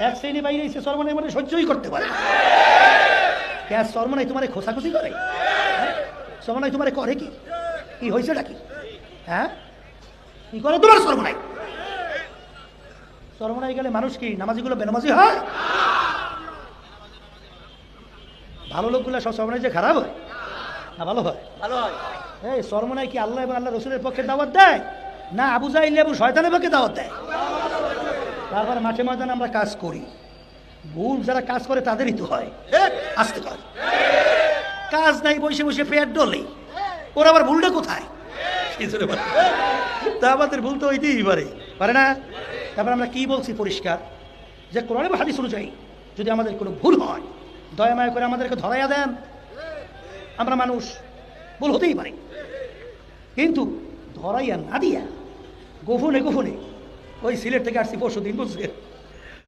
এক শ্রেণী বাইরে এসে সর্বনাই মানে সহ্যই করতে পারে না। সর্বনাই তোমার খোসাখুসি করে? সর্বনাই তোমার করে কি? কি হয়েছেটা কি? হ্যাঁ, কি করে তোমার সর্বনাই? সর্বনাই গেলে মানুষ কি নামাজিগুলো বেনামাজি হয়? ভালো লোকগুলো সব সর্বনাই যে খারাপ হয় না ভালো হয়? ভালো হয়। এই সর্বনাই কি আল্লাহ এবং আল্লাহ রসুলের পক্ষে দাওয়াত দেয় না আবু জাহিল এবং শয়তানের পক্ষে দাওয়াত দেয়? তারপরে মাঠে ময়দানে আমরা কাজ করি, ভুল যারা কাজ করে তাদেরই তো হয়। আসতে পারে কাজ নাই, বসে বসে পেট ডলে, ওরা আবার ভুলটা কোথায়? তা আমাদের ভুল তো ওইটাই পারে না। তারপর আমরা কি বলছি পরিষ্কার যে কোরআন এবং হাদিস অনুযায়ী যদি আমাদের কোনো ভুল হয় দয়া মায়া করে আমাদেরকে ধরাইয়া দেন। আমরা মানুষ, ভুল হতেই পারে, কিন্তু ধরাইয়া না দিয়া গোপনে গোপনে, ওই সিলেট থেকে আসছি 4 দিন বুঝছে